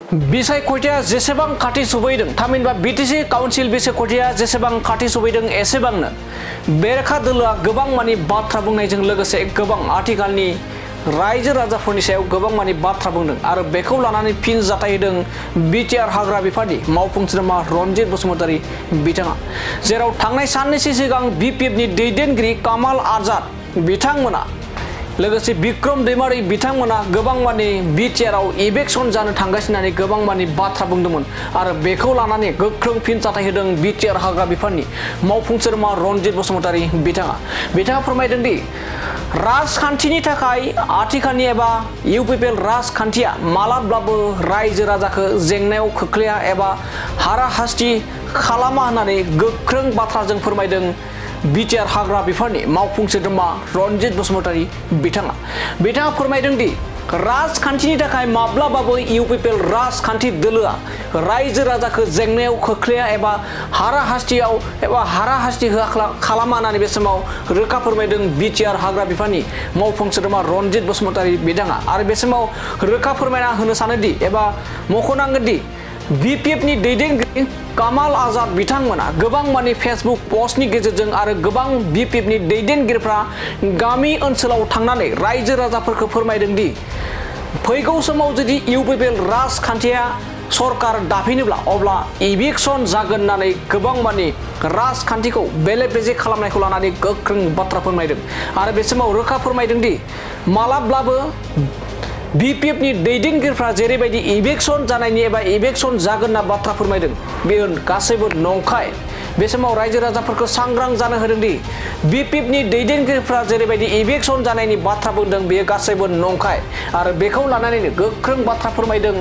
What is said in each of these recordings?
बिसायख'थिया जेसेबां खाथि सफैदों थामहिनबा बिटिसि काउन्सिल बिसायख'थिया जेसेबां खाथि सफैदों एसेबांनो बेरेखा दोलोआ गोबां मानि बाथ्रा बुंनायजों लोगोसे गोबां आथिखालनि रायजो राजाफोरनि सायाव गोबां मानि बाथ्रा बुंदों आरो बेखौ लानानै फिन जाथाय होदों बिटिआर हाग्रा बिफाननि मावफुं सोद्रोमा रनजित बसुमतारी बिथाङा, जेराव थांनाय साननैसो सिगां बिपिएफनि दैदेनगिरि कामाल आजाद बिथांमोना लोगोसे बिक्रम दैमारी बिथांमोना गोबां मानि बिटिआरआव इलेक्शन जानो थांगासिनो होननानै गोबां मानि बाथ्रा बुंदोंमोन आरो बेखौ लानानै गोख्रों फिन जाथाय होदों बिटिआर हाग्रा बिफाननि मावफुं सोद्रोमा रनजित बसुमतारी बिथाङा फोरमायदों दि राजखान्थिनि थाखाय आथिखालनि एबा इउपिपिएल राजखान्थिया मालाब्लाबो रायजो राजाखौ जेंनायाव खोख्लैया एबा हाराहास्ति खालामा होननानै गोख्रों बाथ्राजों फोरमायदों बिटिआर हाग्रा बिफाननि मावफुं सोद्रोमा रनजित बसुमतारी बिथाङा फोरमायदों दि राजखान्थिनि थाखाय माब्लाबाबो इउपिपिएल राजखान्थि दोलोआ रायजो राजाखौ जेंनायाव खोख्लैया एबा हाराहास्ति खालामा होननानै बे समाव रोखा फोरमायदों बिटिआर हाग्रा बिफाननि मावफुं सोद्रोमा रनजित बसुमतारी बिथाङा आरो बे समाव रोखा फोरमायना होनो सानोदि एबा मख'नांगोन दि बिपिएफनि दैदेनगिरि कामाल आजाद बिथांमोना गोबां मानि फेसबुक पोस्टनि गेजेरजों आरो गोबां बिपिएफनि दैदेनगिरिफ्रा गामि ओनसोलाव थांनानै रायजो राजाफोरखौ फोरमायदों दि फैगौ समाव जुदि इउपिपिएल राजखान्थिया सरकार दाफिनोब्ला अब्ला इलेक्शन जागोन होननानै गोबां मानि राजखान्थिखौ बेले बेजे खालामनायखौ लानानै गोख्रों बाथ्रा फोरमायदों आरो बे समाव रोखा फोरमायदों दि मालाब्लाबो बिपिएफनि दैदेनगिरिफ्रा जेरैबायदि इलेक्शन जानायनि एबा इलेक्शन जागोन होनना बाथ्रा फोरमायदों बेयो गासैबो नंखाय। बे समाव रायजो राजाफोरखौ सांग्रां जानो होदों दि बिपिएफनि दैदेनगिरिफ्रा जेरैबायदि इलेक्शन जानायनि बाथ्रा बुंदों बेयो गासैबो नंखाय आरो बेखौ लानानैनो गोख्रों बाथ्रा फोरमायदों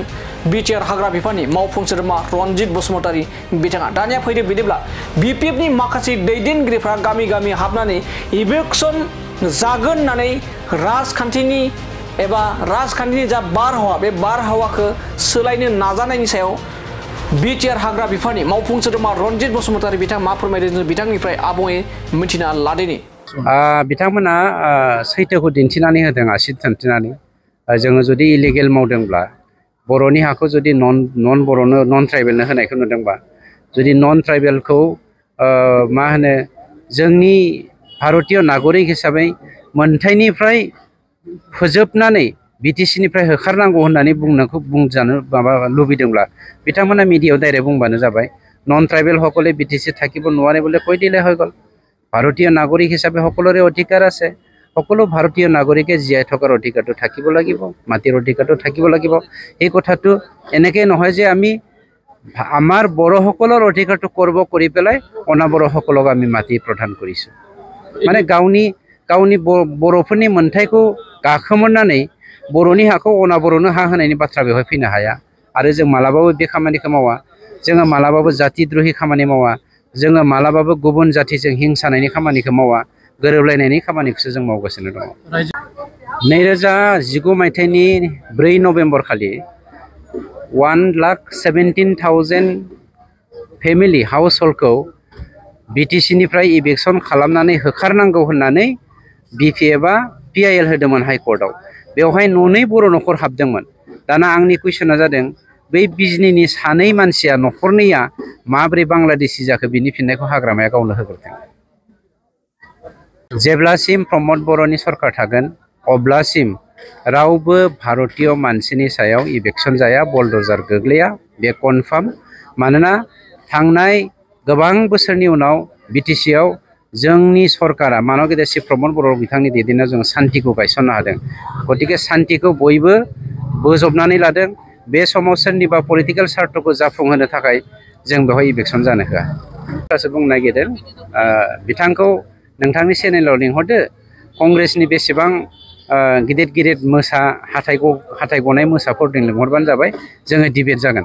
बिटिआर हाग्रा बिफाननि मावफुं सोद्रोमा रनजित बसुमतारी बिथाङा। दानिया फैदो बिदिब्ला बिपिएफनि माखासे दैदेनगिरिफ्रा गामि गामि हाबनानै इलेक्शन जागोन होननानै राजखान्थिनि जा बारहावा बे बारहावाखौ सोलायनो नाजानायनि सायाव बिटिआर हाग्रा बिफाननि मावफुं सोद्रोमा रनजित बसुमतारी बिथाङा मा फोरमायदों जों बिथांनिफ्राय आबुङै मिथिना लादिनि। बिथांमोना सैथोखौ दिन्थिनानै होदों, आसि दिन्थिनानै जोङो जुदि इलिगेल मावदोंब्ला बर'नि हाखौ जुदि नन ट्राइबेलनो होनायखौ नुदोंबा जुदि नन ट्राइबेलखौ मा होनो जोंनि भारतीय नागरिक हिसाबै मोनथायनिफ्राय फोजोबनानै बिटिसिनिफ्राय होखारनांगौ होननानै बुंजानो लुबैदोंब्ला बिथांमोना मिडियायाव डाइरेक्ट बुंबानो जाबाय नन ट्राइবেল সকলে বিটিসি থাকিব নোৱাৰে বুলি কৈ দিলে হৈ গ'ল। ভাৰতীয় নাগৰিক হিচাপে সকলোৰে অধিকাৰ আছে, সকলো ভাৰতীয় নাগৰিকে জীয়াই থকাৰ অধিকাৰটো থাকিব লাগিব, মাটিৰ অধিকাৰটো থাকিব লাগিব। এই কথাটো এনেকৈ নহয় যে আমি আমাৰ বড়োসকলৰ অধিকাৰটো কৰি পেলাই অনা বড়োসকলক আমি মাটি প্ৰদান কৰিছোঁ। মানে गावनि बर'फोरनि मोनथायखौ गाखोमोरनानै बर'नि हाखौ अना बर'नो हा होनायनि बाथ्रा बेवहाय फैनो हाया आरो जों मालाबाबो बे खामानिखौ मावा। जोङो मालाबाबो जातिद्रही खामानि मावा, जोङो मालाबाबो गुबुन जातिजों हिंसानायनि खामानिखौ मावा, गोरोबलायनायनि खामानिखौसो जों मावगासिनो दङ। 2019 मायथाइनि 4 नभेम्बर खालि 1,17,000 फेमिलि हाउसहोल्डखौ बिटिसिनिफ्राय इलेक्शन खालामनानै होखारनांगौ होननानै बिपिएफआ पिआइएल होदोंमोन हाइकर्टआव। बेवहाय 9 बर' न'खर हाबदोंमोन। दाना आंनि कुइसना जादों बै बिजनीनि 2 मानसिया न'खरनैया माब्रै बांलादेशी जाखो बिनि फिननायखौ हाग्रामाया गावनो होग्रोथों। जेब्लासिम प्रमद बर'नि सरकार थागोन अब्लासिम रावबो भारतीय मानसिनि सायाव इलेक्शन जाया, बलडोजार गोग्लैया, बे कनफार्म। मानोना थांनाय गोबां बोसोरनि उनाव बिटिसिआव जोंनि सरकारा मानव गेदेरसि प्रमद बर' बिथांनि दैदेननायाव जों सान्तिखौ गायसननो हादों। गतिके सान्तिखौ बयबो बोजबनानै लादों। बे समाव सोरनिबा पलिटिकेल सार्थखौ जाफुंहोनो थाखाय जों बेवहाय इलेक्शन जानो होआ। बुंनो नागिरदों बिथांखौ नोंथांनि चेनेलाव लिंहरदो, कंग्रेसनि बेसेबां गिदिर मोसा हाथाइ गनाय मोसाफोरजों लिंहरबानो जाबाय, जोङो डिबेट जागोन।